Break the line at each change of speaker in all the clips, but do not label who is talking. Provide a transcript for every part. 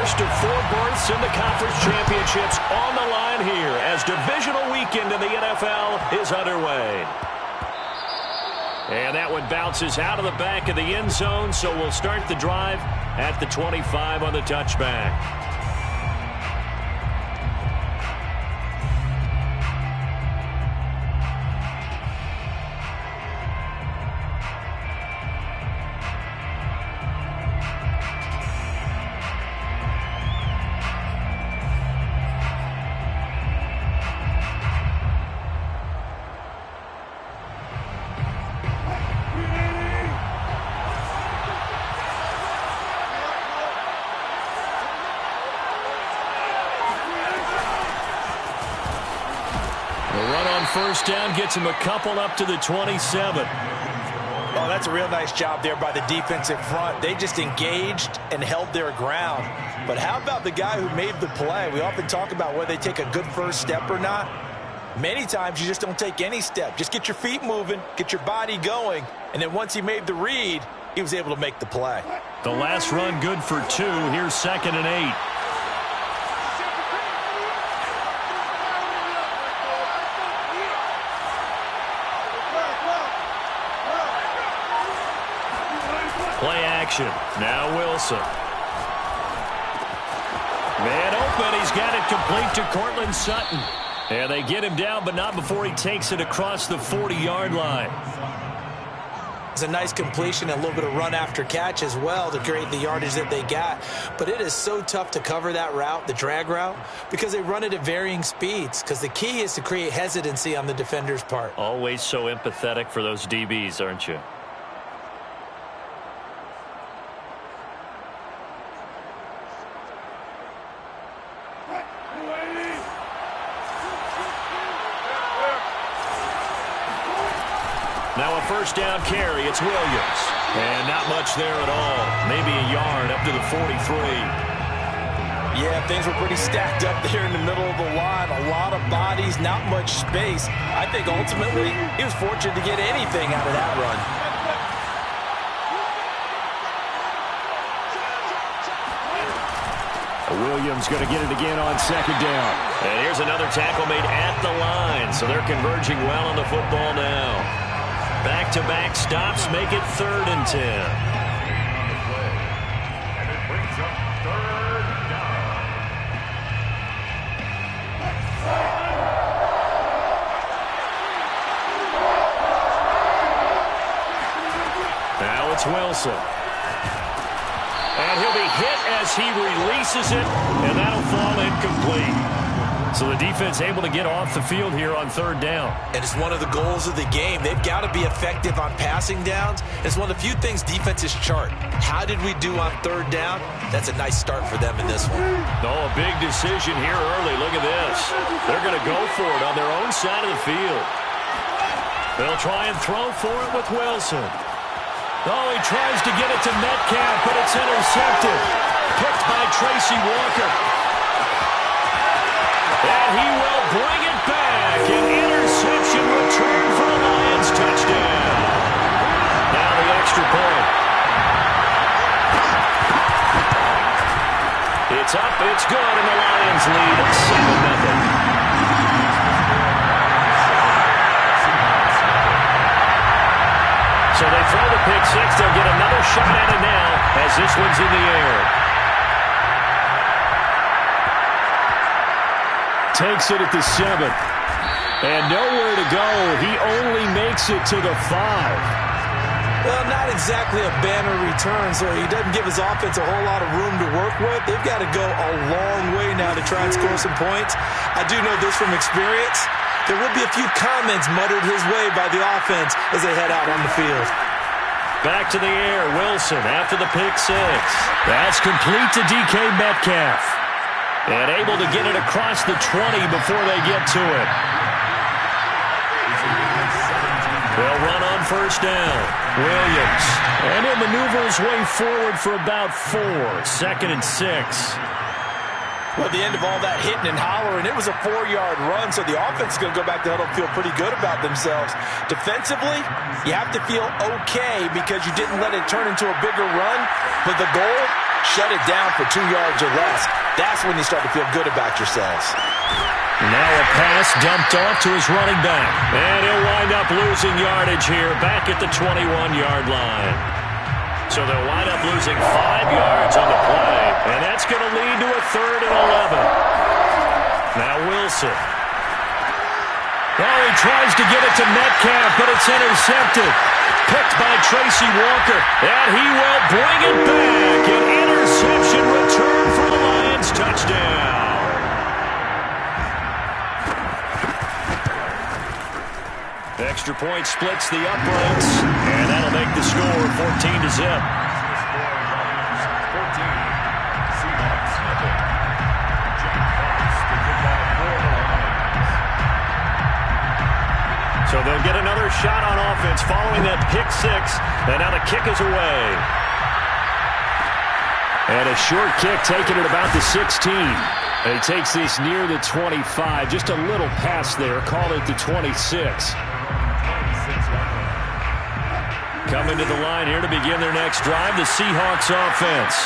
first of 4 berths in the conference championships on the line here as divisional weekend in the NFL is underway. And that one bounces out of the back of the end zone, so we'll start the drive at the 25 on the touchback. First down gets him a couple up to the 27.
Oh, that's a real nice job there by the defensive front. They just engaged and held their ground. But how about the guy who made the play? We often talk about whether they take a good first step or not. Many times you just don't take any step. Just get your feet moving, get your body going, and then once he made the read, he was able to make the play.
The last run good for 2. Here's 2nd and 8. Play action. Now Wilson. Man open. He's got it complete to Courtland Sutton. And they get him down, but not before he takes it across the 40-yard line.
It's a nice completion, a little bit of run after catch as well to create the yardage that they got. But it is so tough to cover that route, the drag route, because they run it at varying speeds. Because the key is to create hesitancy on the defender's part.
Always so empathetic for those DBs, aren't you? Now a first down carry. It's Williams. And not much there at all. Maybe a yard up to the 43.
Yeah, things were pretty stacked up there in the middle of the line. A lot of bodies, not much space. I think ultimately he was fortunate to get anything out of that run.
Williams going to get it again on 2nd down. And here's another tackle made at the line. So they're converging well on the football now. Back-to-back stops make it 3rd and 10. Now it's Wilson. And he'll be hit as he releases it, and that'll fall incomplete. So the defense able to get off the field here on 3rd down.
And it's one of the goals of the game. They've got to be effective on passing downs. It's one of the few things defenses chart. How did we do on 3rd down? That's a nice start for them in this one.
Oh, a big decision here early. Look at this. They're going to go for it on their own side of the field. They'll try and throw for it with Wilson. Oh, he tries to get it to Metcalf, but it's intercepted. Picked by Tracy Walker. And he will bring it back. An interception return for the Lions touchdown. Now the extra point. It's up, it's good, and the Lions lead 7-0. So they throw the pick six. They'll get another shot at it now as this one's in the air. Takes it at the 7. And nowhere to go. He only makes it to the 5.
Well, not exactly a banner return, so he doesn't give his offense a whole lot of room to work with. They've got to go a long way now to try and score some points. I do know this from experience. There will be a few comments muttered his way by the offense as they head out on the field.
Back to the air, Wilson after the pick six. That's complete to DK Metcalf. And able to get it across the 20 before they get to it. They'll run on first down. Williams. And he'll maneuver his way forward for about 4. 2nd and 6.
Well, at the end of all that hitting and hollering, it was a 4-yard run, so the offense is going to go back to huddle and feel pretty good about themselves. Defensively, you have to feel okay because you didn't let it turn into a bigger run, but the goal shut it down for 2 yards or less. That's when you start to feel good about yourselves.
Now a pass dumped off to his running back. And he'll wind up losing yardage here back at the 21-yard line. So they'll wind up losing 5 yards on the play. And that's going to lead to a 3rd and 11. Now Wilson. Oh, he tries to get it to Metcalf, but it's intercepted. Picked by Tracy Walker. And he will bring it back. An interception return for the Lions. Touchdown. Extra point splits the uprights, and that'll make the score 14-0. So they'll get another shot on offense following that pick six, and now the kick is away. And a short kick taken at about the 16. And he takes this near the 25, just a little past there, call it the 26. Coming to the line here to begin their next drive, the Seahawks offense.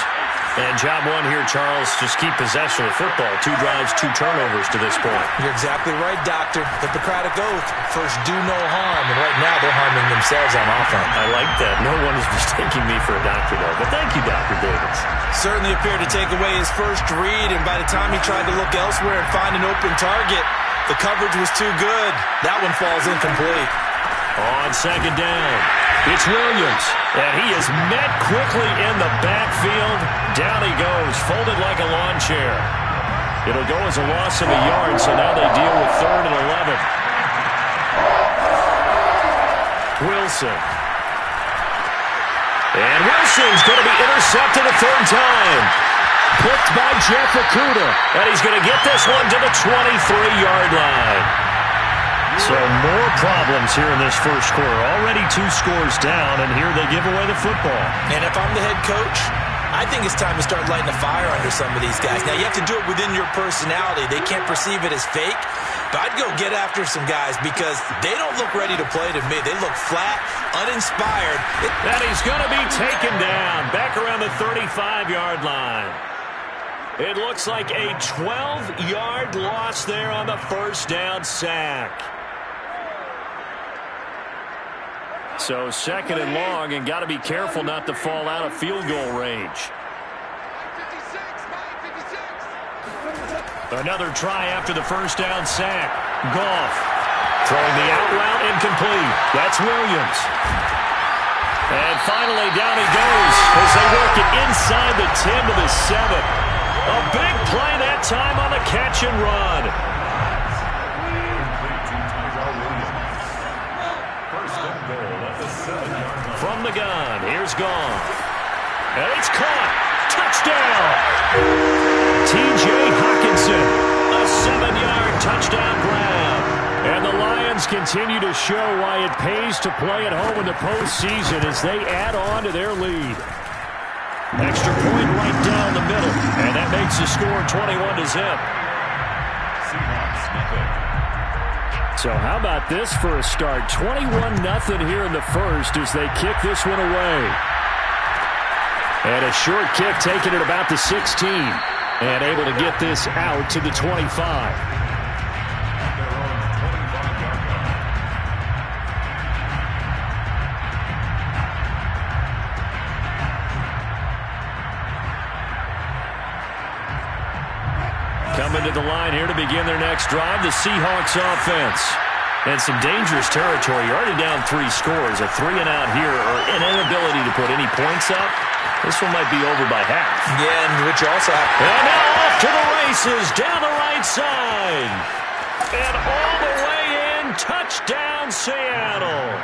And job one here, Charles, just keep possession of football. 2 drives, 2 turnovers to this point.
You're exactly right, Doctor. Hippocratic oath. First, do no harm. And right now, they're harming themselves on offense.
I like that. No one is mistaking me for a doctor, though. But thank you, Dr. Davis.
Certainly appeared to take away his first read, and by the time he tried to look elsewhere and find an open target, the coverage was too good. That one falls incomplete.
On second down, it's Williams, and he is met quickly in the backfield. Down he goes, folded like a lawn chair. It'll go as a loss of a yard, so now they deal with 3rd and 11. Wilson. And Wilson's going to be intercepted a 3rd time. Picked by Jeff Okudah, and he's going to get this one to the 23-yard line. So more problems here in this first quarter. Already 2 scores down, and here they give away the football.
And if I'm the head coach, I think it's time to start lighting a fire under some of these guys. Now, you have to do it within your personality. They can't perceive it as fake. But I'd go get after some guys because they don't look ready to play to me. They look flat, uninspired.
And he's going to be taken down back around the 35-yard line. It looks like a 12-yard loss there on the first down sack. So 2nd and long, and got to be careful not to fall out of field goal range. Another try after the first down sack. Goff throwing the out route incomplete. That's Williams. And finally down he goes as they work it inside the 10 to the 7. A big play that time on the catch and run. From the gun, here's Goff. And it's caught. Touchdown. T.J. Hockenson, a 7-yard touchdown grab. And the Lions continue to show why it pays to play at home in the postseason as they add on to their lead. Extra point right down the middle, and that makes the score 21-0. So how about this for a start? 21-0 here in the first as they kick this one away. And a short kick taken at about the 16. And able to get this out to the 25. Coming to the line here to begin their next drive, the Seahawks offense. And some dangerous territory. You're already down 3 scores. A 3-and-out here, or an inability to put any points up. This one might be over by half.
Yeah, and which also happened.
And now off to the races, down the right side. And all the way in, touchdown Seattle.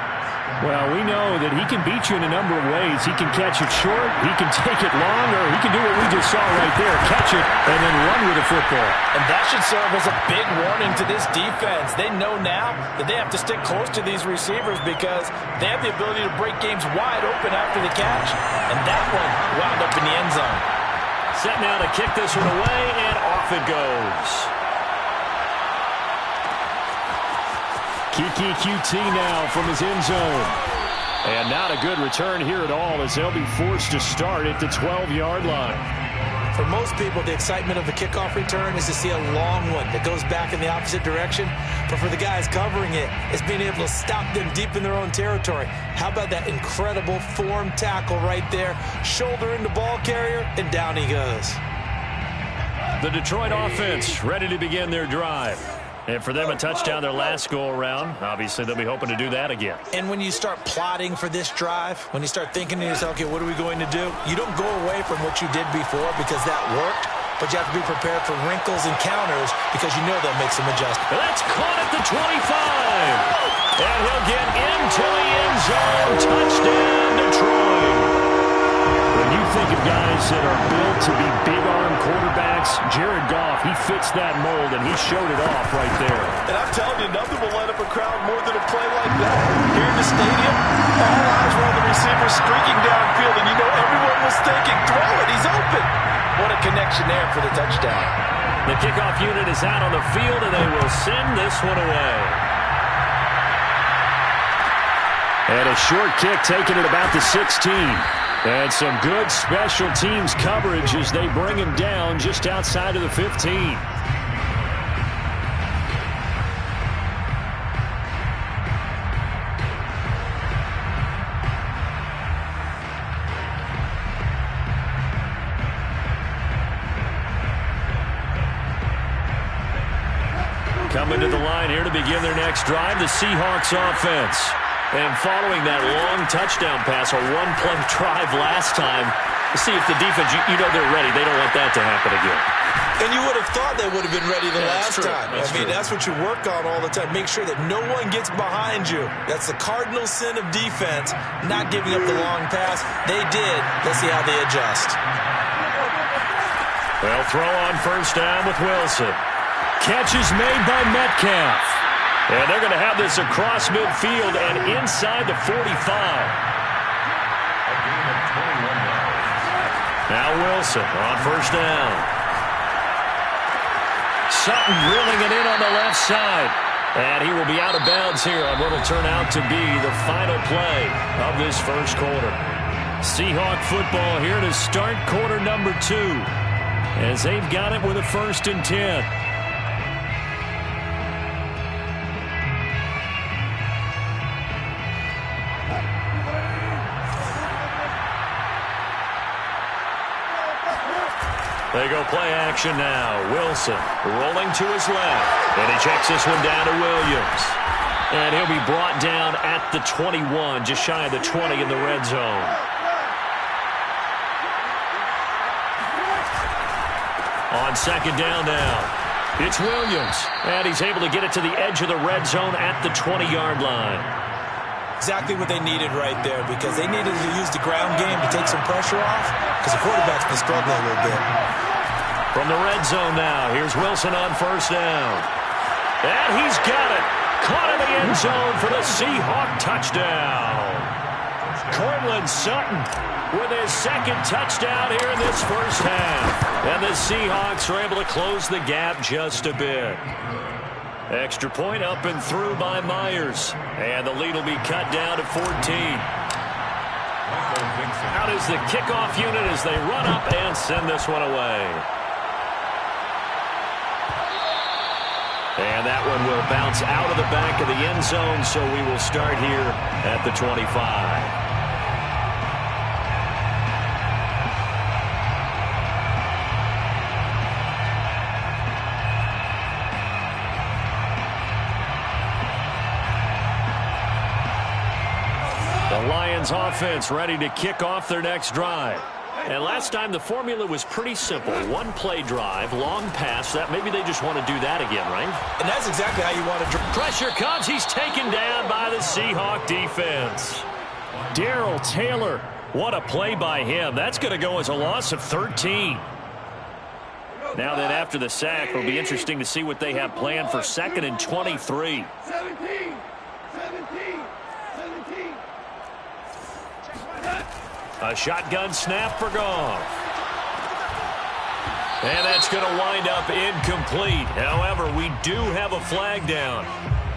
Well, we know that he can beat you in a number of ways. He can catch it short, he can take it long, or he can do what we just saw right there, catch it and then run with the football.
And that should serve as a big warning to this defense. They know now that they have to stick close to these receivers because they have the ability to break games wide open after the catch. And that one wound up in the end zone.
Set now to kick this one away, and off it goes. Kiki QT now from his end zone. And not a good return here at all as they'll be forced to start at the 12-yard line.
For most people, the excitement of the kickoff return is to see a long one that goes back in the opposite direction. But for the guys covering it, it's being able to stop them deep in their own territory. How about that incredible form tackle right there? Shoulder in the ball carrier, and down he goes.
The Detroit offense ready to begin their drive. And for them, a touchdown their last go-around. Obviously, they'll be hoping to do that again.
And when you start plotting for this drive, when you start thinking to yourself, okay, what are we going to do? You don't go away from what you did before because that worked, but you have to be prepared for wrinkles and counters because you know they'll make some adjustments.
That's caught at the 25. And he'll get into the end zone. Touchdown, Detroit. When you think of guys that are built to be big-arm quarterbacks, Jared Goff, he fits that mold, and he showed it off right there.
And I'm telling you, nothing will light up a crowd more than a play like that. Here in the stadium, all eyes were on the receiver streaking downfield, and you know everyone was thinking, throw it, he's open. What a connection there for the touchdown.
The kickoff unit is out on the field, and they will send this one away. And a short kick taken at about the 16. And some good special teams coverage as they bring him down just outside of the 15. Coming to the line here to begin their next drive, the Seahawks offense. And following that long touchdown pass, a one-play drive last time, see if the defense, you know they're ready. They don't want that to happen again.
And you would have thought they would have been ready the last time. That's what you work on all the time. Make sure that no one gets behind you. That's the cardinal sin of defense, not giving up the long pass. They did. Let's see how they adjust.
They'll throw on first down with Wilson. Catch is made by Metcalf. And they're going to have this across midfield and inside the 45. Now Wilson on first down. Sutton drilling it in on the left side. And he will be out of bounds here on what will turn out to be the final play of this first quarter. Seahawk football here to start quarter number 2. As they've got it with a 1st and 10. They go play action now. Wilson rolling to his left. And he checks this one down to Williams. And he'll be brought down at the 21, just shy of the 20 in the red zone. On second down now, it's Williams. And he's able to get it to the edge of the red zone at the 20-yard line.
Exactly what they needed right there because they needed to use the ground game to take some pressure off because the quarterback's been struggling a little bit.
From the red zone now, here's Wilson on first down. And he's got it. Caught in the end zone for the Seahawk touchdown. Courtland Sutton with his second touchdown here in this first half. And the Seahawks are able to close the gap just a bit. Extra point up and through by Myers. And the lead will be cut down to 14. Out is the kickoff unit as they run up and send this one away. And that one will bounce out of the back of the end zone, so we will start here at the 25. The Lions offense ready to kick off their next drive. And last time the formula was pretty simple. One play drive, long pass. That maybe they just want to do that again, right?
And that's exactly how you want to drive.
Pressure comes. He's taken down by the Seahawk defense. Darrell Taylor. What a play by him. That's going to go as a loss of 13. Now then after the sack, it'll be interesting to see what they have planned for 2nd and 23.
17.
A shotgun snap for Goff. And that's going to wind up incomplete. However, we do have a flag down.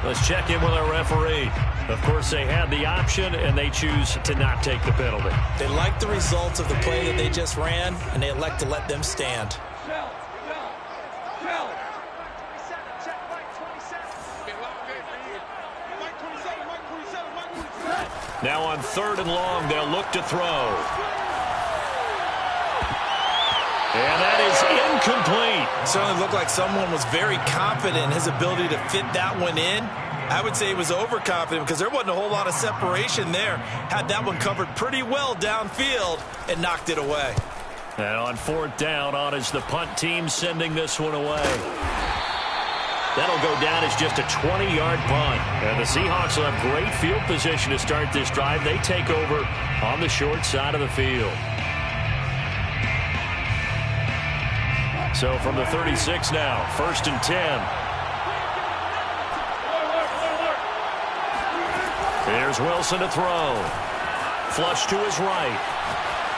Let's check in with our referee. Of course, they had the option, and they choose to not take the penalty.
They like the results of the play that they just ran, and they elect to let them stand.
Now on 3rd and long, they'll look to throw. And that is incomplete.
It certainly looked like someone was very confident in his ability to fit that one in. I would say he was overconfident because there wasn't a whole lot of separation there. Had that one covered pretty well downfield and knocked it away.
And on 4th down, on is the punt team sending this one away. That'll go down as just a 20-yard punt. And the Seahawks will have great field position to start this drive. They take over on the short side of the field. So from the 36 now, 1st and 10. Here's Wilson to throw. Flush to his right.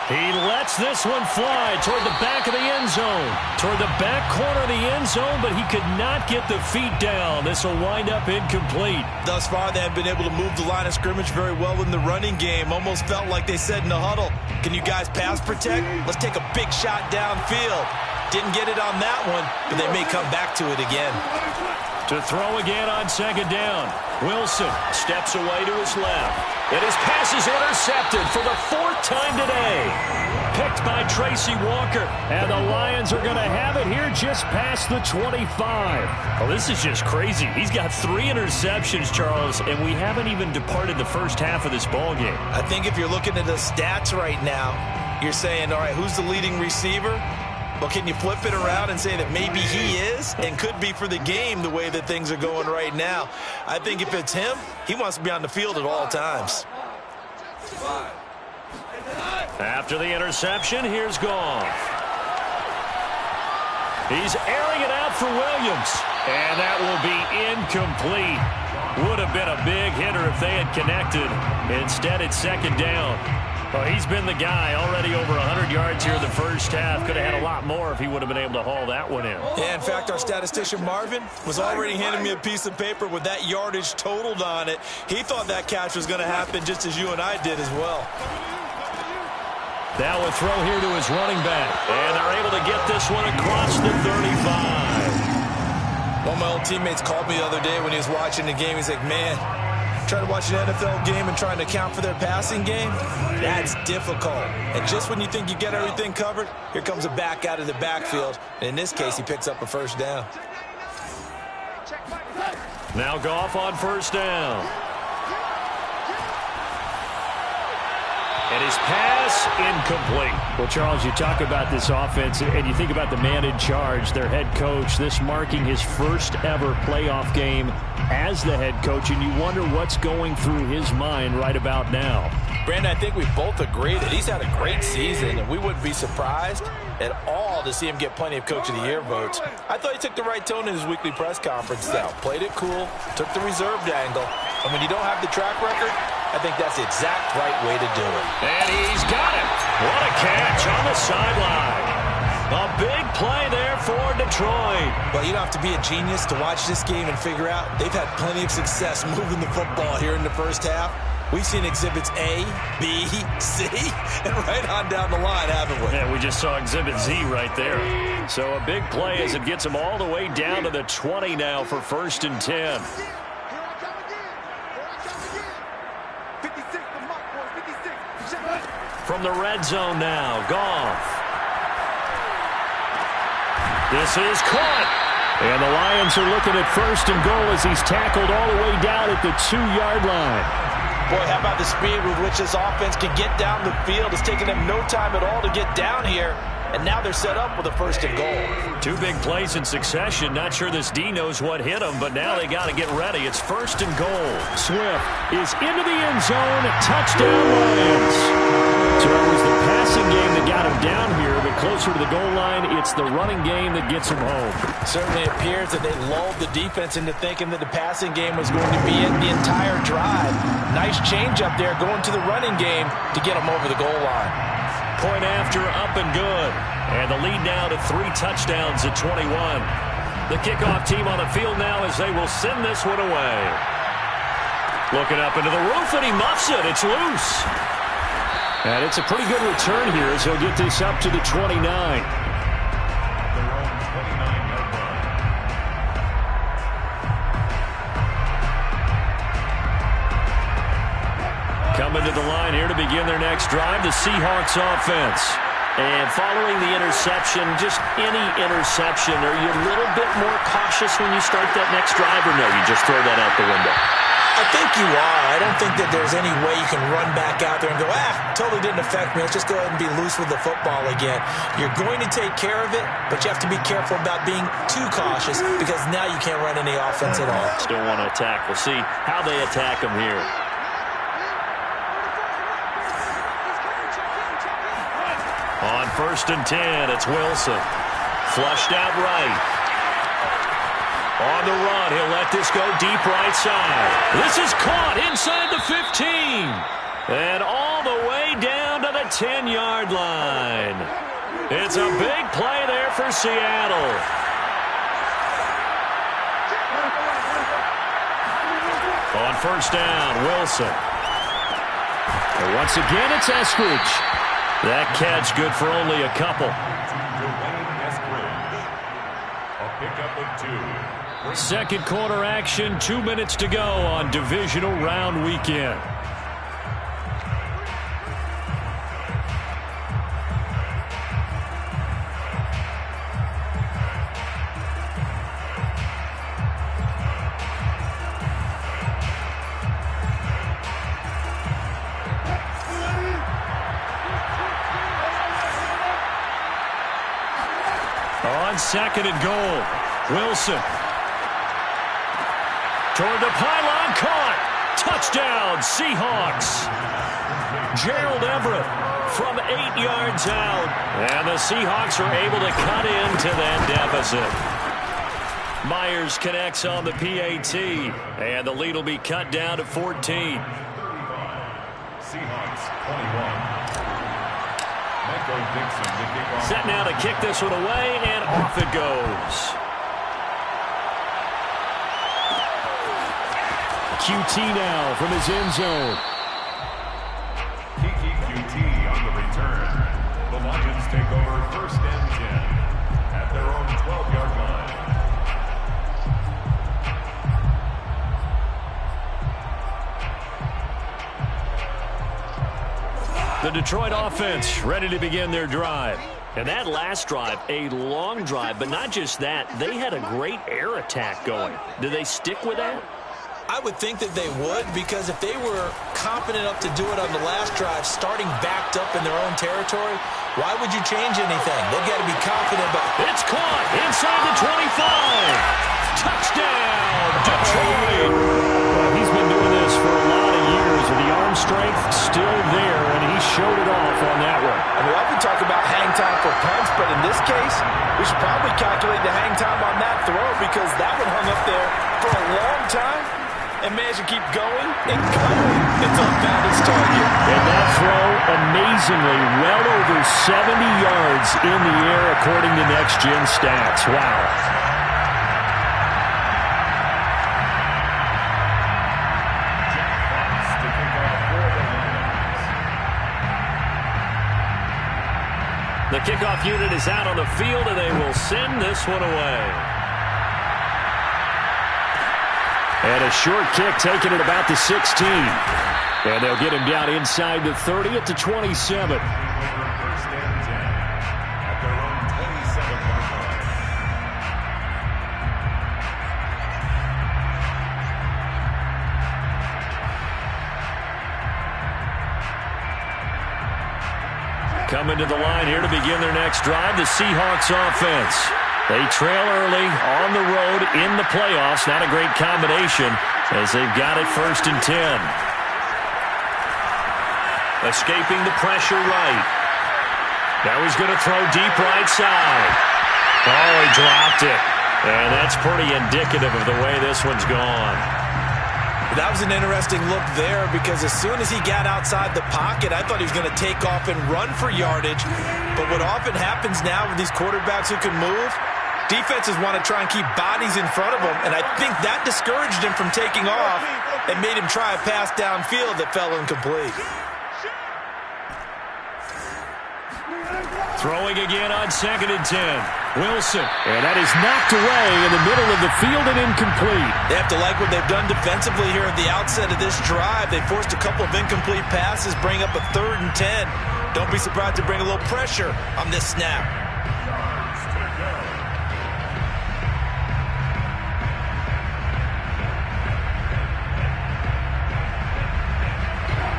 He lets this one fly toward the back of the end zone. Toward the back corner of the end zone, but he could not get the feet down. This will wind up incomplete.
Thus far, they have been able to move the line of scrimmage very well in the running game. Almost felt like they said in the huddle, can you guys pass protect? Let's take a big shot downfield. Didn't get it on that one, but they may come back to it again.
To throw again on 2nd down. Wilson steps away to his left. And his pass is intercepted for the 4th time today. Picked by Tracy Walker. And the Lions are going to have it here just past the 25. Oh, this is just crazy. He's got 3 interceptions, Charles, and we haven't even departed the first half of this ballgame.
I think if you're looking at the stats right now, you're saying, all right, who's the leading receiver? Well, can you flip it around and say that maybe he is and could be for the game the way that things are going right now? I think if it's him, he wants to be on the field at all times.
After the interception, here's Goff. He's airing it out for Williams. And that will be incomplete. Would have been a big hitter if they had connected. Instead, it's 2nd down. Well, he's been the guy already over 100 yards here in the first half. Could have had a lot more if he would have been able to haul that one in.
Yeah, in fact, our statistician Marvin was already handing me a piece of paper with that yardage totaled on it. He thought that catch was going to happen just as you and I did as well.
Now a throw here to his running back. And they're able to get this one across the 35.
One of my old teammates called me the other day when he was watching the game. He's like, man, trying to watch an NFL game and trying to account for their passing game, that's difficult. And just when you think you get everything covered, here comes a back out of the backfield. And in this case, he picks up a 1st down.
Now Goff on 1st down. And his pass incomplete. Well, Charles, you talk about this offense, and you think about the man in charge, their head coach, this marking his first ever playoff game as the head coach, and you wonder what's going through his mind right about now.
Brandon, I think we both agree that he's had a great season, and we wouldn't be surprised at all to see him get plenty of Coach of the Year votes. I thought he took the right tone in his weekly press conference, though. Played it cool, took the reserved angle, and when you don't have the track record, I think that's the exact right way to do it.
And he's got it. What a catch on the sideline. A big play there for Detroit.
Well, you don't have to be a genius to watch this game and figure out they've had plenty of success moving the football here in the first half. We've seen exhibits A, B, C, and right on down the line, haven't we?
Yeah, we just saw exhibit Z right there. So a big play as it gets them all the way down to the 20 now for 1st and 10. From the red zone now, Goff. This is caught. And the Lions are looking at 1st and goal as he's tackled all the way down at the 2-yard line.
Boy, how about the speed with which this offense can get down the field? It's taken them no time at all to get down here. And now they're set up with a 1st and goal. 2
big plays in succession. Not sure this D knows what hit him, but now they got to get ready. It's 1st and goal. Swift is into the end zone. Touchdown, Lions. So it was the passing game that got him down here, but closer to the goal line, it's the running game that gets him home.
Certainly appears that they lulled the defense into thinking that the passing game was going to be in the entire drive. Nice change up there going to the running game to get them over the goal line.
Point after, up and good. And the lead now to 3 touchdowns at 21. The kickoff team on the field now as they will send this one away. Looking up into the roof, and he muffs it. It's loose. And it's a pretty good return here as he'll get this up to the 29. Coming to the line here to begin their next drive, the Seahawks offense. And following the interception, just any interception, are you a little bit more cautious when you start that next drive, or no, you just throw that out the window?
I think you are. I don't think that there's any way you can run back out there and go, totally didn't affect me. Let's just go ahead and be loose with the football again. You're going to take care of it, but you have to be careful about being too cautious because now you can't run any offense at all.
Still want to attack. We'll see how they attack them here. On 1st and 10, it's Wilson. Flushed out right. On the run, he'll let this go deep right side. This is caught inside the 15. And all the way down to the 10-yard line. It's a big play there for Seattle. On 1st down, Wilson. And once again, it's Eskridge. That catch good for only a couple. Second quarter action, 2 minutes to go on divisional round weekend. On 2nd and goal, Wilson. Toward the pylon, caught. Touchdown, Seahawks. Gerald Everett from 8 yards out. And the Seahawks are able to cut into that deficit. Myers connects on the PAT. And the lead will be cut down to 14.
Seahawks 21.
Set now to kick this one away, and off it goes. QT now from his end zone.
Kiki QT on the return. The Lions take over 1st and 10 at their own 12-yard line.
The Detroit offense ready to begin their drive. And that last drive, a long drive, but not just that. They had a great air attack going. Do they stick with that?
I would think that they would, because if they were confident enough to do it on the last drive, starting backed up in their own territory, why would you change anything? They've got to be confident. But
it's caught inside the 25. Touchdown, Detroit. Well, he's been doing this for a lot of years, and the arm strength still there, and he showed it off on that one.
And we often talk about hang time for punts, but in this case, we should probably calculate the hang time on that throw, because that one hung up there for a long time and managed to keep going and going until it found its target.
And that throw, amazingly, well over 70 yards in the air, according to Next Gen Stats. Wow. The kickoff unit is out on the field, and they will send this one away. And a short kick taken at about the 16. And they'll get him down inside the 30 at the 27. Coming to the line here to begin their next drive, the Seahawks offense. They trail early on the road in the playoffs. Not a great combination as they've got it 1st and 10. Escaping the pressure right. Now he's going to throw deep right side. Oh, he dropped it. And that's pretty indicative of the way this one's gone.
that was an interesting look there, because as soon as he got outside the pocket, I thought he was going to take off and run for yardage. But what often happens now with these quarterbacks who can move, Defenses want to try and keep bodies in front of him, and I think that discouraged him from taking off and made him try a pass downfield that fell incomplete.
Throwing again on 2nd and 10. Wilson. And that is knocked away in the middle of the field and incomplete.
They have to like what they've done defensively here at the outset of this drive. They forced a couple of incomplete passes, bring up a 3rd and 10. Don't be surprised to bring a little pressure on this snap.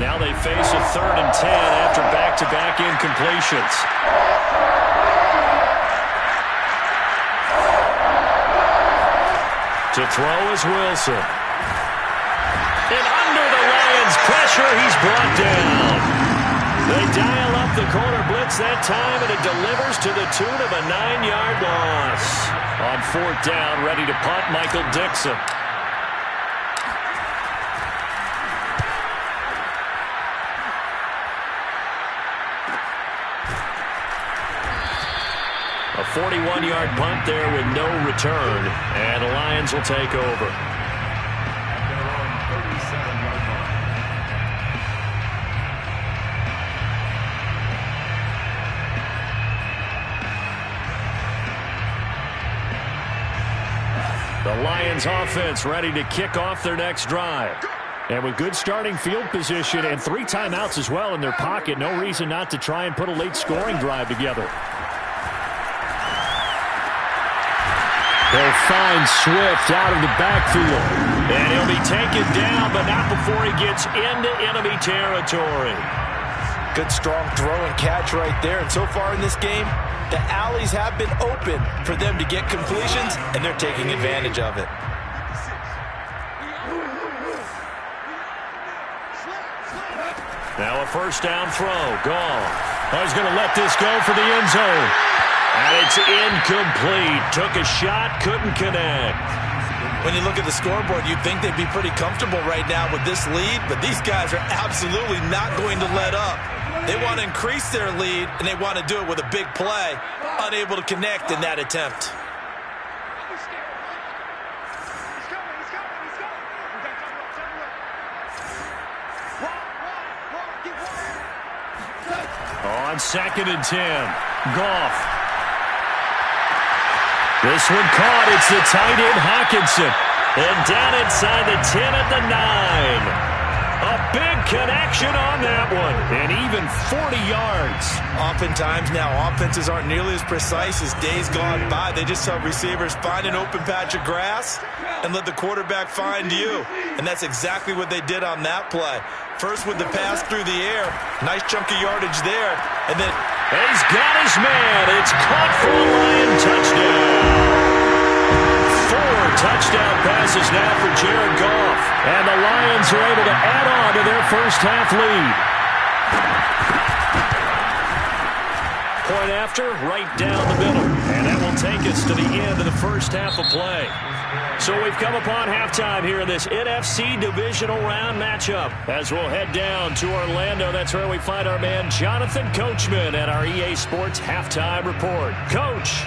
Now they face a 3rd and 10 after back-to-back incompletions. To throw is Wilson. And under the Lions' pressure, he's brought down. They dial up the corner blitz that time, and it delivers to the tune of a 9-yard loss. On 4th down, ready to punt, Michael Dixon. A 41-yard punt there with no return, and the Lions will take over. The Lions offense ready to kick off their next drive. And with good starting field position and 3 timeouts as well in their pocket, no reason not to try and put a late scoring drive together. They'll find Swift out of the backfield. And he'll be taken down, but not before he gets into enemy territory.
Good strong throw and catch right there. And so far in this game, the alleys have been open for them to get completions, and they're taking advantage of it.
Now a 1st down throw. Gone. He's going to let this go for the end zone. And it's incomplete. Took a shot, couldn't connect.
When you look at the scoreboard, you'd think they'd be pretty comfortable right now with this lead, but these guys are absolutely not going to let up. They want to increase their lead, and they want to do it with a big play. Unable to connect in that attempt.
On 2nd and 10, Goff. This one caught. It's the tight end, Hockenson. And down inside the 10 at the 9. A big connection on that one. And even 40 yards.
Oftentimes now, offenses aren't nearly as precise as days gone by. They just help receivers find an open patch of grass and let the quarterback find you. And that's exactly what they did on that play. First with the pass through the air. Nice chunk of yardage there. And then
he's got his man. It's caught for a Lion touchdown. 4 touchdown passes now for Jared Goff. And the Lions are able to add on to their first half lead. Point after, right down the middle. And that will take us to the end of the first half of play. So we've come upon halftime here in this NFC Divisional Round matchup. As we'll head down to Orlando, that's where we find our man Jonathan Coachman at our EA Sports Halftime Report. Coach.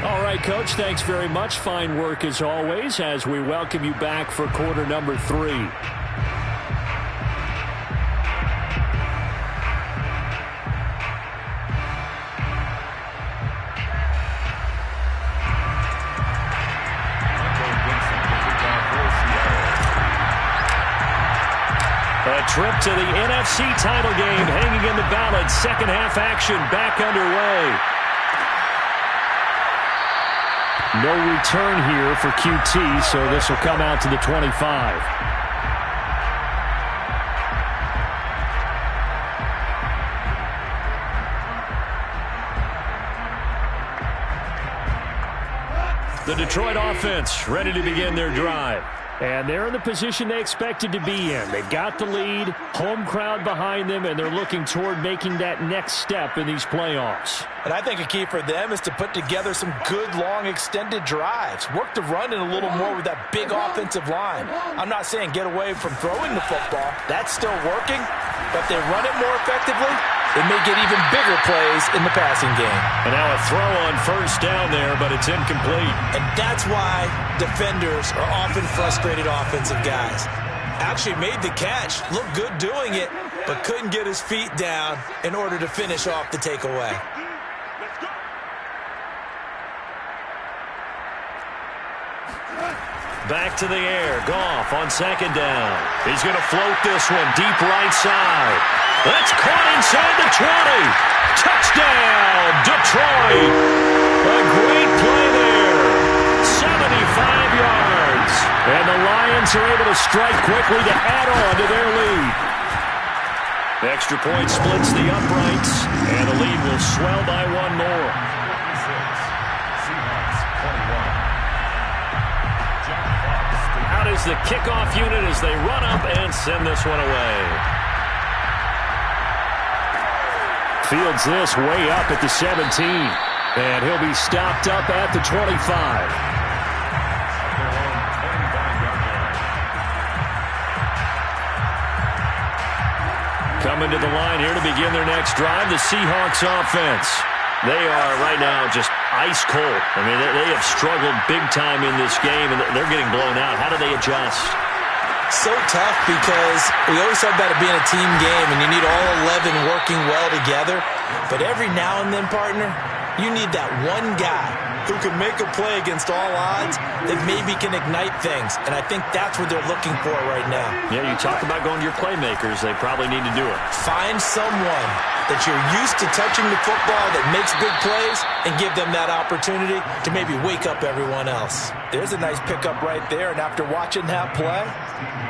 All right, Coach, thanks very much. Fine work as always as we welcome you back for quarter number 3. A trip to the NFC title game hanging in the balance. Second half action back underway. No return here for QT, so this will come out to the 25. The Detroit offense ready to begin their drive. And they're in the position they expected to be in. They've got the lead, home crowd behind them, and they're looking toward making that next step in these playoffs.
And I think a key for them is to put together some good, long, extended drives. Work the run in a little more with that big offensive line. I'm not saying get away from throwing the football. That's still working. But if they run it more effectively, they may get even bigger plays in the passing game.
And now a throw on first down there, but it's incomplete.
And that's why defenders are often frustrated offensive guys. Actually made the catch, looked good doing it, but couldn't get his feet down in order to finish off the takeaway.
Back to the air. Goff on second down. He's going to float this one deep right side. That's caught inside the 20. Touchdown, Detroit. A great play there. 75 yards. And the Lions are able to strike quickly to add on to their lead. The extra point splits the uprights, and the lead will swell by one more. Out is the kickoff unit as they run up and send this one away. Fields this way up at the 17. And he'll be stopped up at the 25. Coming to the line here to begin their next drive, the Seahawks offense. They are right now just ice cold. I mean, they have struggled big time in this game, and they're getting blown out. How do they adjust?
So tough because we always talk about it being a team game, and you need all 11 working well together. But every now and then, partner, you need that one guy who can make a play against all odds that maybe can ignite things. And I think that's what they're looking for right now.
Yeah, you talk about going to your playmakers. They probably need to do it.
Find someone that you're used to touching the football that makes big plays and give them that opportunity to maybe wake up everyone else. There's a nice pickup right there. And after watching that play,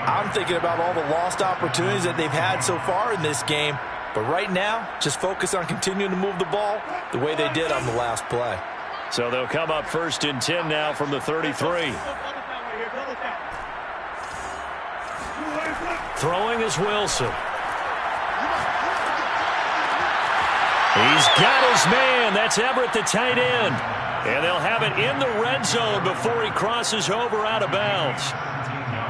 I'm thinking about all the lost opportunities that they've had so far in this game. But right now, just focus on continuing to move the ball the way they did on the last play.
So they'll come up 1st and 10 now from the 33. Throwing is Wilson. He's got his man. That's Everett, the tight end. And they'll have it in the red zone before he crosses over out of bounds.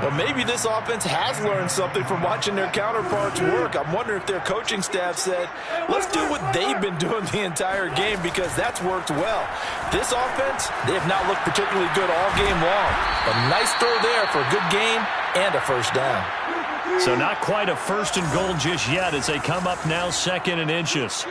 Well, maybe this offense has learned something from watching their counterparts work. I'm wondering if their coaching staff said, let's do what they've been doing the entire game because that's worked well. This offense, they have not looked particularly good all game long. A nice throw there for a good gain and a first down.
So not quite a 1st and goal just yet as they come up now 2nd and inches.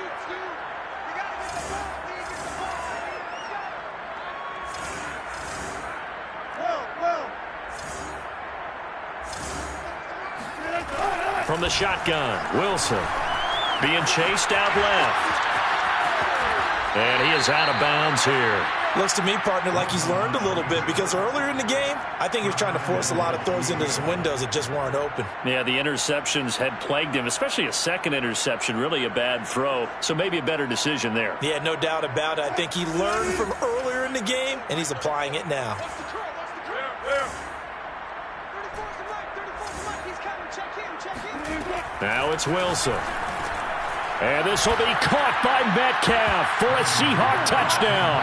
From the shotgun, Wilson being chased out left. And he is out of bounds here.
Looks to me, partner, like he's learned a little bit because earlier in the game, I think he was trying to force a lot of throws into his windows that just weren't open.
Yeah, the interceptions had plagued him, especially a second interception, really a bad throw. So maybe a better decision there.
Yeah, no doubt about it. I think he learned from earlier in the game, and he's applying it now.
Now it's Wilson. And this will be caught by Metcalf for a Seahawk touchdown.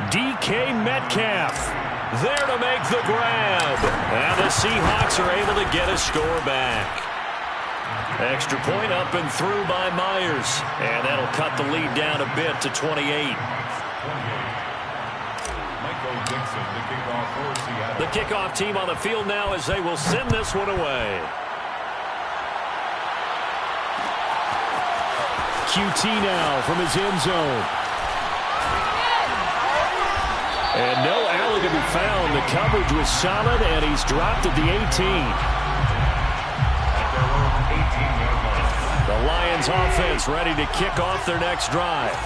DK Metcalf there to make the grab. And the Seahawks are able to get a score back. Extra point up and through by Myers. And that'll cut the lead down a bit to 28. The kickoff team on the field now as they will send this one away. QT now from his end zone. And no alley to be found. The coverage was solid, and he's dropped at the 18. The Lions offense ready to kick off their next drive.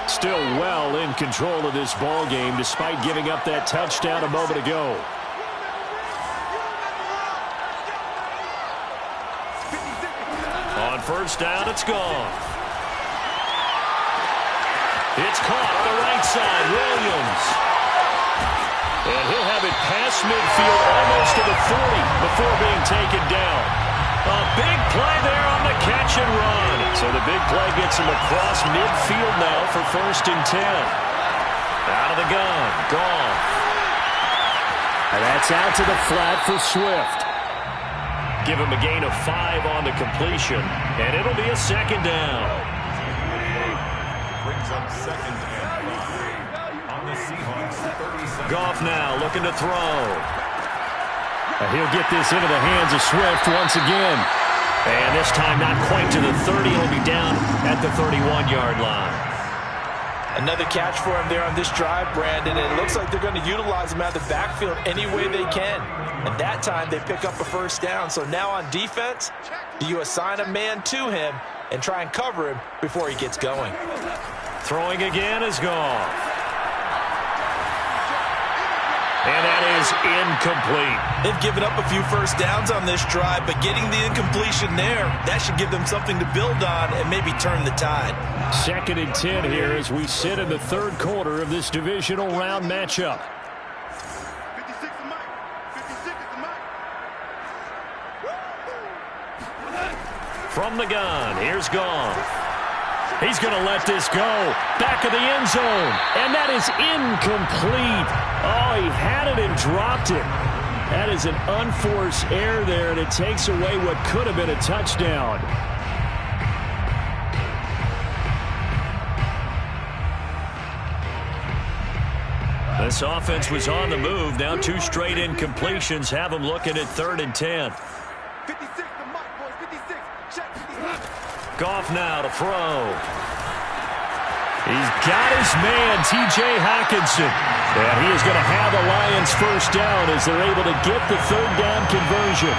Still well in control of this ball game despite giving up that touchdown a moment ago. On first down, it's gone. It's caught on the right side, Williams. And he'll have it past midfield, almost to the 40, before being taken down. A big play there on the catch and run. So the big play gets him across midfield now for 1st and 10. Out of the gun, Goff. And that's out to the flat for Swift. Give him a gain of 5 on the completion, and it'll be a 2nd down.
Brings up 2nd and 5 on the Seahawks 37.
Goff now looking to throw. He'll get this into the hands of Swift once again. And this time not quite to the 30. He'll be down at the 31-yard line.
Another catch for him there on this drive, Brandon. And it looks like they're going to utilize him out of the backfield any way they can. And that time they pick up a 1st down. So now on defense, do you assign a man to him and try and cover him before he gets going?
Throwing again is Goff. And that is incomplete.
They've given up a few 1st downs on this drive, but getting the incompletion there, that should give them something to build on and maybe turn the tide.
2nd and 10 here as we sit in the 3rd quarter of this divisional round matchup. From the gun, here's Goff. He's going to let this go. Back of the end zone. And that is incomplete. Oh, he had it and dropped it. That is an unforced error there, and it takes away what could have been a touchdown. This offense was on the move. Now 2 straight incompletions have them looking at 3rd and 10. Goff now to throw. He's got his man, T.J. Hockenson. And he is going to have the Lions 1st down as they're able to get the 3rd down conversion.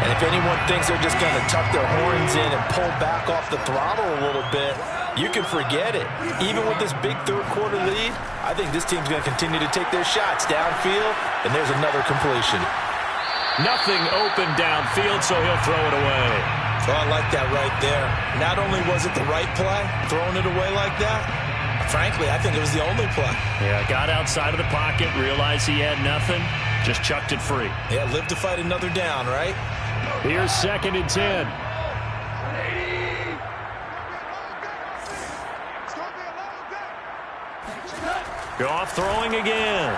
And if anyone thinks they're just going to tuck their horns in and pull back off the throttle a little bit, you can forget it. Even with this big 3rd quarter lead, I think this team's going to continue to take their shots downfield, and there's another completion.
Nothing open downfield, so he'll throw it away.
Oh, I like that right there. Not only was it the right play, throwing it away like that, frankly, I think it was the only play.
Yeah, got outside of the pocket, realized he had nothing, just chucked it free.
Yeah, live to fight another down, right?
Here's 2nd and 10. Goff throwing again.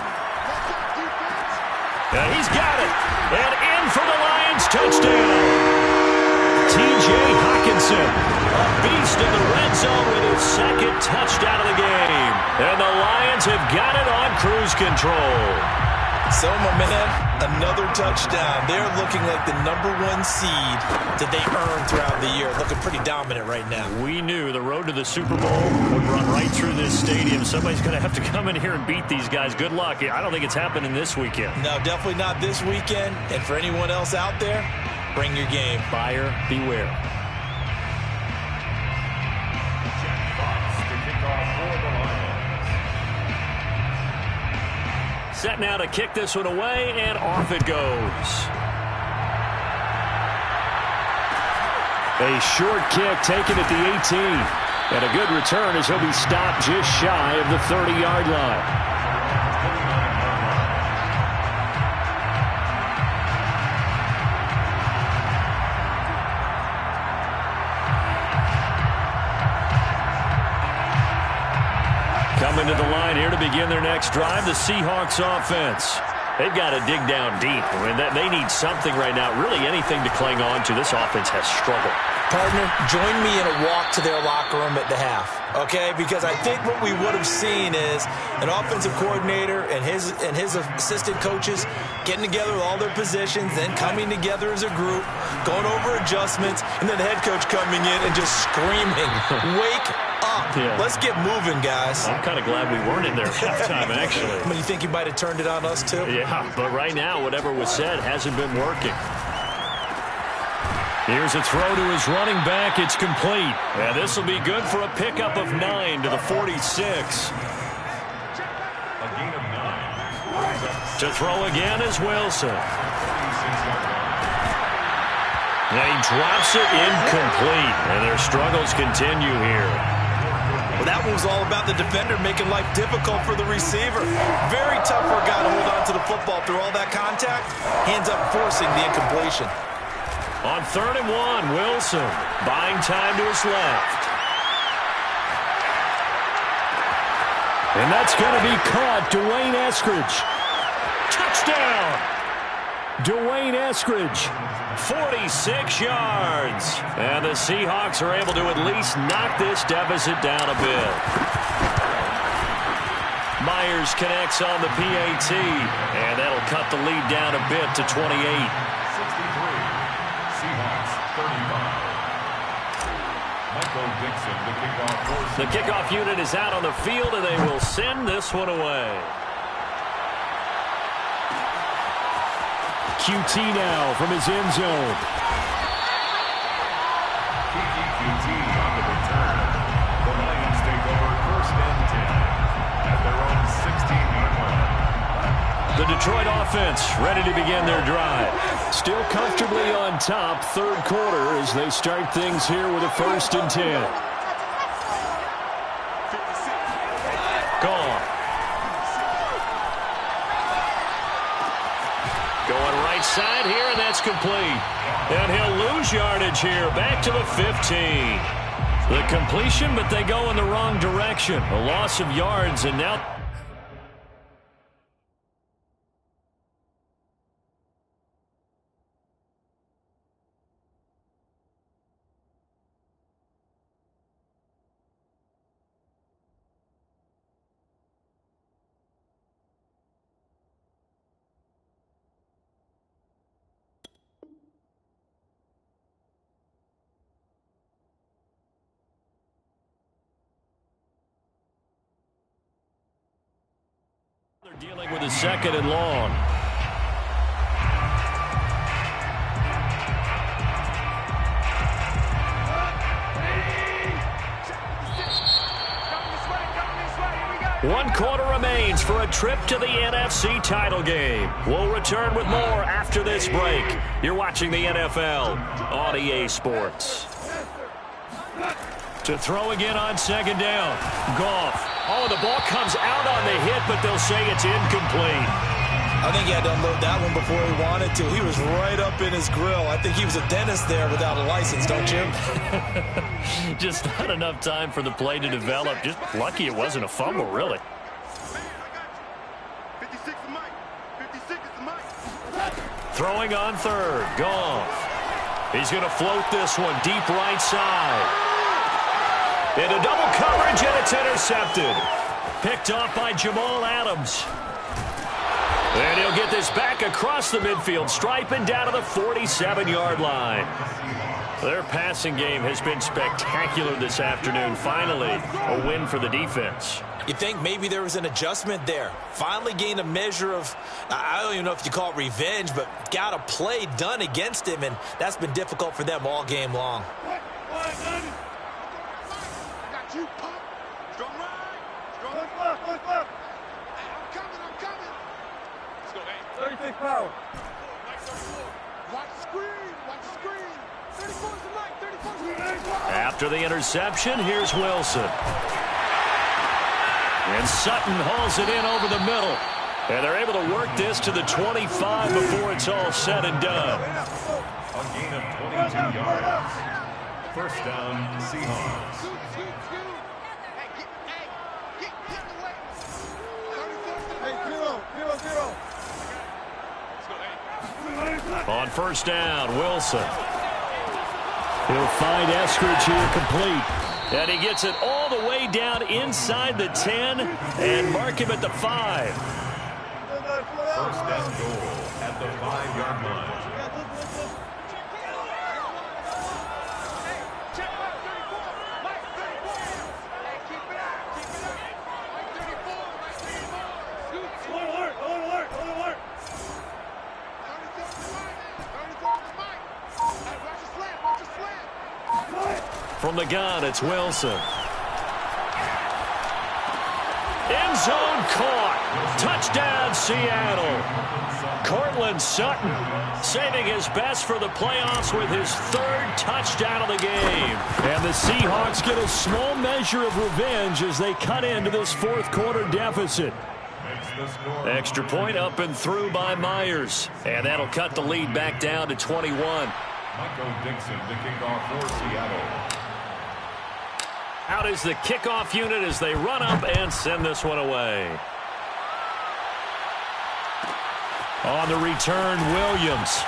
And he's got it. And in for the Lions touchdown. T.J. Hockenson, a beast in the red zone with his 2nd touchdown of the game. And the Lions have got it on cruise control.
So, my man, another touchdown. They're looking like the #1 seed that they earned throughout the year. Looking pretty dominant right now.
We knew the road to the Super Bowl would run right through this stadium. Somebody's going to have to come in here and beat these guys. Good luck. I don't think it's happening this weekend.
No, definitely not this weekend. And for anyone else out there, bring your game.
Buyer beware.
Jack Fox to kick off for the Lions.
Set now to kick this one away, and off it goes. A short kick taken at the 18. And a good return as he'll be stopped just shy of the 30-yard line. Coming to the line here to begin their next drive, the Seahawks offense. They've got to dig down deep. I mean, they need something right now, really anything to cling on to. This offense has struggled.
Partner, join me in a walk to their locker room at the half, okay? Because I think what we would have seen is an offensive coordinator and his assistant coaches getting together with all their positions, then coming together as a group, going over adjustments, and then the head coach coming in and just screaming, wake up. Yeah. Let's get moving, guys.
I'm kind of glad we weren't in there at halftime, actually.
I mean, you think he might have turned it on us, too?
Yeah, but right now, whatever was said hasn't been working. Here's a throw to his running back. It's complete. And this will be good for a pickup of 9 to the 46.
A gain of 9.
To throw again is Wilson. And he drops it incomplete. And their struggles continue here.
Well, that one was all about the defender making life difficult for the receiver. Very tough for a guy to hold on to the football through all that contact. He ends up forcing the incompletion.
On 3rd and 1, Wilson buying time to his left. And that's going to be caught. Dwayne Eskridge. Touchdown! Dwayne Eskridge, 46 yards. And the Seahawks are able to at least knock this deficit down a bit. Myers connects on the PAT, and that'll cut the lead down a bit to 28.
63. Seahawks 35. Michael Dixon, the kickoff.
The kickoff unit is out on the field, and they will send this one away. QT now from his end zone.
QT on the return. The Lions take over 1st and 10 at their own 16-yard line.
The Detroit offense ready to begin their drive. Still comfortably on top, 3rd quarter as they start things here with a 1st and 10. Gone. Going right side here, and that's complete. And he'll lose yardage here, back to the 15. The completion, but they go in the wrong direction. A loss of yards, and now... They're dealing with a 2nd and long. One quarter remains for a trip to the NFC title game. We'll return with more after this break. You're watching the NFL on EA Sports. To throw again on 2nd down. Goff. Oh, the ball comes out on the hit, but they'll say it's incomplete.
I think he had to unload that one before he wanted to. He was right up in his grill. I think he was a dentist there without a license, don't you?
Just not enough time for the play to develop. Just lucky it wasn't a fumble, really.
56 is Mike. 56 is Mike.
Throwing on 3rd. Goff. He's going to float this one deep right side. Into double coverage, and it's intercepted. Picked off by Jamal Adams. And he'll get this back across the midfield stripe and down to the 47-yard line. Their passing game has been spectacular this afternoon. Finally, a win for the defense.
You think maybe there was an adjustment there. Finally gained a measure of, I don't even know if you call it revenge, but got a play done against him, and that's been difficult for them all game long.
Strong right. Strong left. Left. Hey, I'm coming. Let's go, hey.
36 power.
Watch the screen. 34 is the mic. 34 is the mic.
After the interception, here's Wilson. And Sutton hauls it in over the middle. And they're able to work this to the 25 before it's all said and done.
A gain of 22 yards. 1st down, Seahawks.
On 1st down, Wilson. He'll find Eskridge here complete. And he gets it all the way down inside the 10 and mark him at the 5.
1st and goal at the 5-yard line.
From the gun, it's Wilson. End zone caught. Touchdown, Seattle. Cortland Sutton saving his best for the playoffs with his 3rd touchdown of the game. And the Seahawks get a small measure of revenge as they cut into this 4th quarter deficit. Extra point up and through by Myers. And that'll cut the lead back down to 21.
Michael Dixon to kick off for Seattle.
Out is the kickoff unit as they run up and send this one away. On the return, Williams.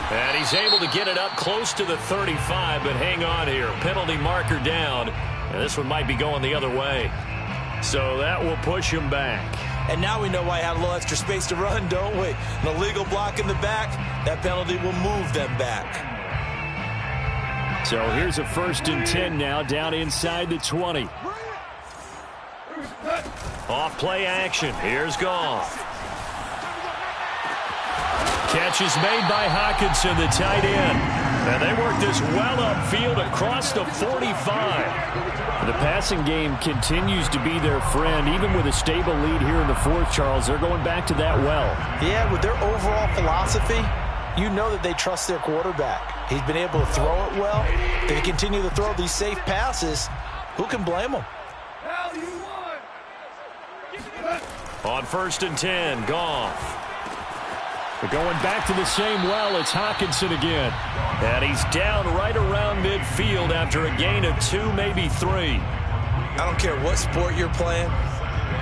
And he's able to get it up close to the 35, but hang on here. Penalty marker down. And this one might be going the other way. So that will push him back.
And now we know why he had a little extra space to run, don't we? An illegal block in the back, that penalty will move them back.
So here's a 1st and 10 now, down inside the 20. Off play action. Here's Goff. Catch is made by Hockenson, the tight end. And they work this well upfield across the 45. The passing game continues to be their friend. Even with a stable lead here in the 4th, Charles, they're going back to that well.
Yeah, with their overall philosophy, you know that they trust their quarterback. He's been able to throw it well. They continue to throw these safe passes. Who can blame them?
On 1st and 10, Goff. But going back to the same well, it's Hockenson again. And he's down right around midfield after a gain of 2, maybe 3.
I don't care what sport you're playing.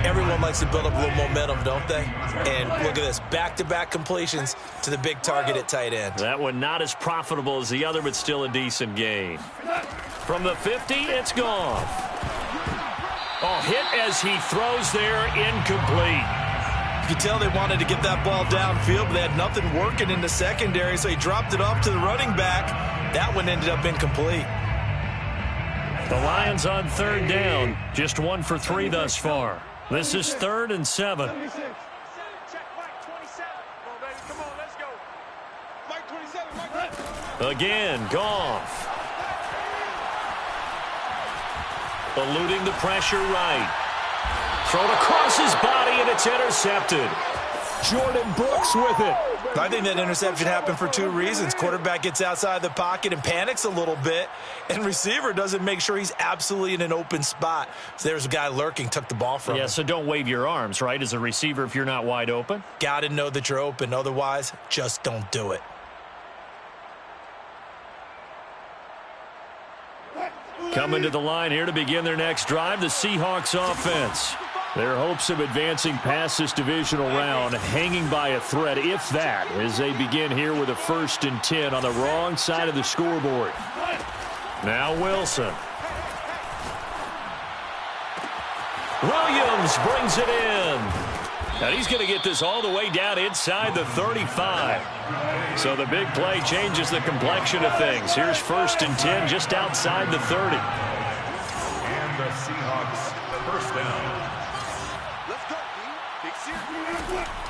Everyone likes to build up a little momentum, don't they? And look at this, back-to-back completions to the big target at tight end.
That one not as profitable as the other, but still a decent gain. From the 50, it's Goff. Oh, hit as he throws there, incomplete.
You can tell they wanted to get that ball downfield, but they had nothing working in the secondary, so he dropped it off to the running back. That one ended up incomplete.
The Lions on 3rd down, just 1 for 3 thus far. This is 3rd and 7. Again, Goff. Eluding the pressure right. Thrown across his body, and it's intercepted. Jordan Brooks with it.
I think that interception happened for 2 reasons. Quarterback gets outside the pocket and panics a little bit, and receiver doesn't make sure he's absolutely in an open spot. So there's a guy lurking, took the ball from him.
Yeah, so don't wave your arms, right, as a receiver if you're not wide open?
Got to know that you're open. Otherwise, just don't do it.
Coming to the line here to begin their next drive, the Seahawks offense. Their hopes of advancing past this divisional round hanging by a thread, if that, as they begin here with a 1st and 10 on the wrong side of the scoreboard. Now Wilson. Williams brings it in. And he's going to get this all the way down inside the 35. So the big play changes the complexion of things. Here's 1st and 10 just outside the 30.
And the Seahawks 1st down.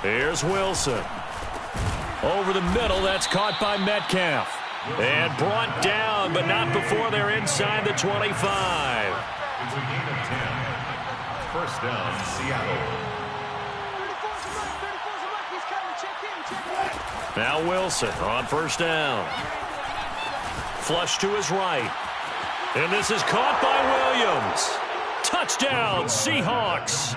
Here's Wilson. Over the middle, that's caught by Metcalf. And brought down, but not before they're inside the 25.
It's a gain of 10. 1st down, Seattle.
Now Wilson on 1st down. Flush to his right. And this is caught by Williams. Touchdown, Seahawks.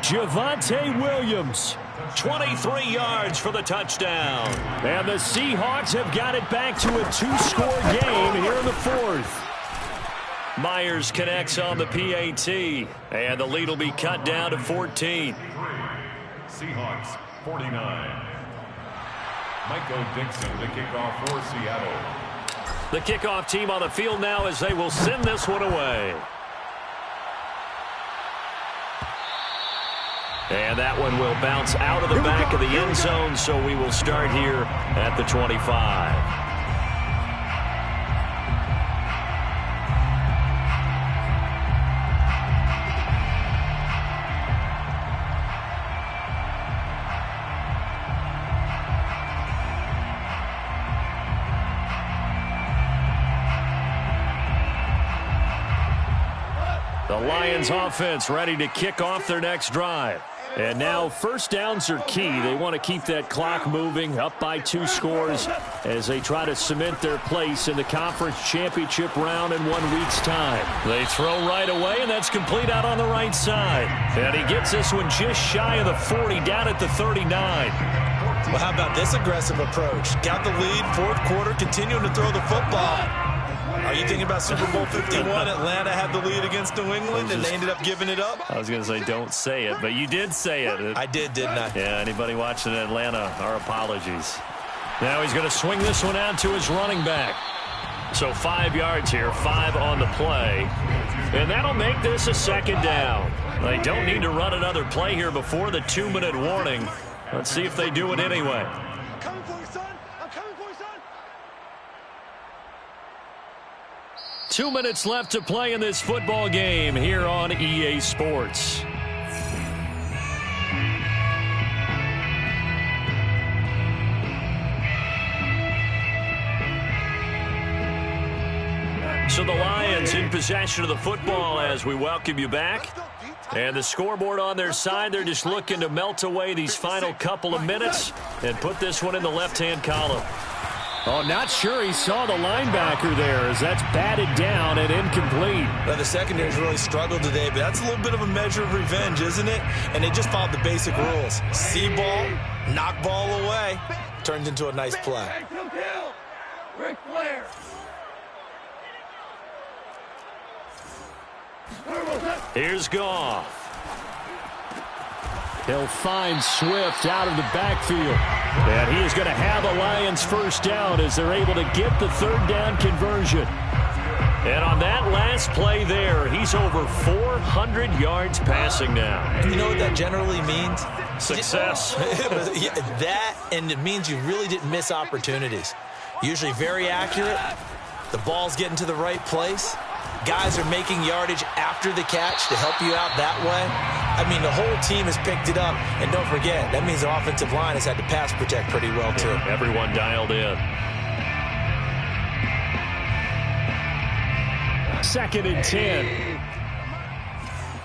Javonte Williams, 23 yards for the touchdown. And the Seahawks have got it back to a 2-score game here in the 4th. Myers connects on the PAT, and the lead will be cut down to 14.
Seahawks 49. Michael Dixon to kick off for Seattle.
The kickoff team on the field now as they will send this one away. And that one will bounce out of the back of the end zone, so we will start here at the 25. The Lions offense ready to kick off their next drive. And now first downs are key. They want to keep that clock moving, up by 2 scores as they try to cement their place in the conference championship round in 1 week's time. They throw right away, and that's complete out on the right side. And he gets this one just shy of the 40, down at the 39.
Well, how about this aggressive approach? Got the lead, 4th quarter, continuing to throw the football. Are you thinking about Super Bowl 51? Atlanta had the lead against New England, and they ended up giving it up?
I was going to say don't say it, but you did say it.
I did, didn't I?
Yeah, anybody watching Atlanta, our apologies. Now he's going to swing this one out to his running back. So 5 yards here, 5 on the play. And that'll make this a 2nd down. They don't need to run another play here before the 2-minute warning. Let's see if they do it anyway.
I'm coming for you, son. I'm coming for you, son.
2 minutes left to play in this football game here on EA Sports. So the Lions in possession of the football as we welcome you back. And the scoreboard on their side, they're just looking to melt away these final couple of minutes and put this one in the left-hand column. Oh, not sure he saw the linebacker there as that's batted down and incomplete.
Well, the secondary's really struggled today, but that's a little bit of a measure of revenge, isn't it? And they just followed the basic rules. See ball, knock ball away, turns into a nice play.
Ric Flair.
Here's Goff. He'll find Swift out of the backfield. And he is going to have a Lions first down as they're able to get the 3rd down conversion. And on that last play there, he's over 400 yards passing now.
You know what that generally means?
Success.
That, and it means you really didn't miss opportunities. Usually very accurate. The ball's getting to the right place. Guys are making yardage after the catch to help you out that way. I mean, the whole team has picked it up. And don't forget, that means the offensive line has had to pass protect pretty well, too.
Everyone dialed in. 2nd and 10.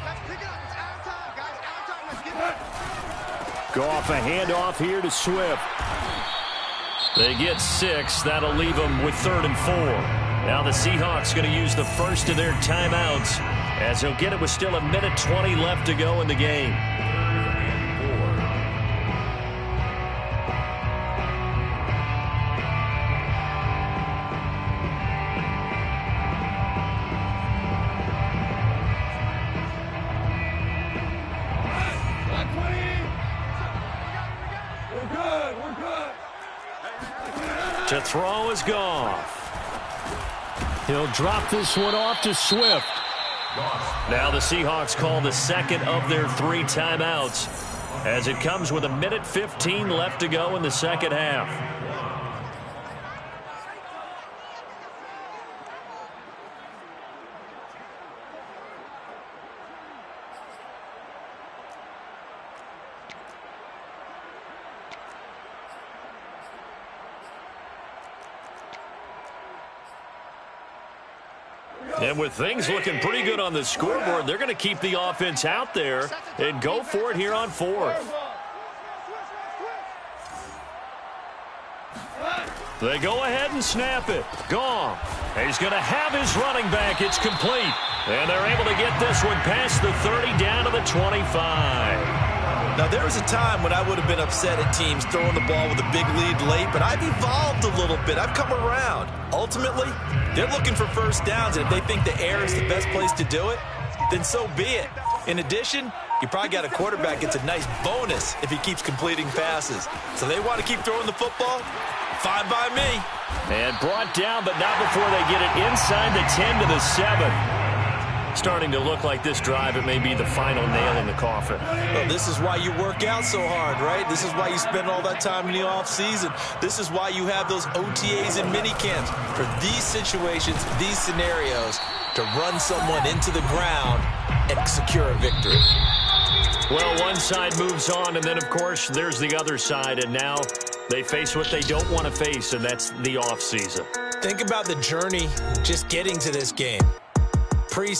Let's pick it up. It's out of time, guys. Out of time. Let's get it.
Goff a handoff here to Swift. They get 6. That'll leave them with 3rd and 4. Now the Seahawks going to use the first of their timeouts as he'll get it with still 1:20 left to go in the game. To throw is Goff. He'll drop this one off to Swift. Now the Seahawks call the 2nd of their 3 timeouts as it comes with 1:15 left to go in the 2nd half. And with things looking pretty good on the scoreboard, they're going to keep the offense out there and go for it here on 4th. They go ahead and snap it. Goff. He's going to have his running back. It's complete. And they're able to get this one past the 30 down to the 25.
Now, there was a time when I would have been upset at teams throwing the ball with a big lead late, but I've evolved a little bit. I've come around. Ultimately, they're looking for first downs, and if they think the air is the best place to do it, then so be it. In addition, you probably got a quarterback gets a nice bonus if he keeps completing passes. So they want to keep throwing the football? Fine by me.
And brought down, but not before they get it inside the 10 to the 7. Starting to look like this drive, it may be the final nail in the coffin.
Well, this is why you work out so hard, right? This is why you spend all that time in the offseason. This is why you have those OTAs and mini camps for these situations, these scenarios, to run someone into the ground and secure a victory.
Well, one side moves on, and then, of course, there's the other side, and now they face what they don't want to face, and that's the offseason.
Think about the journey just getting to this game.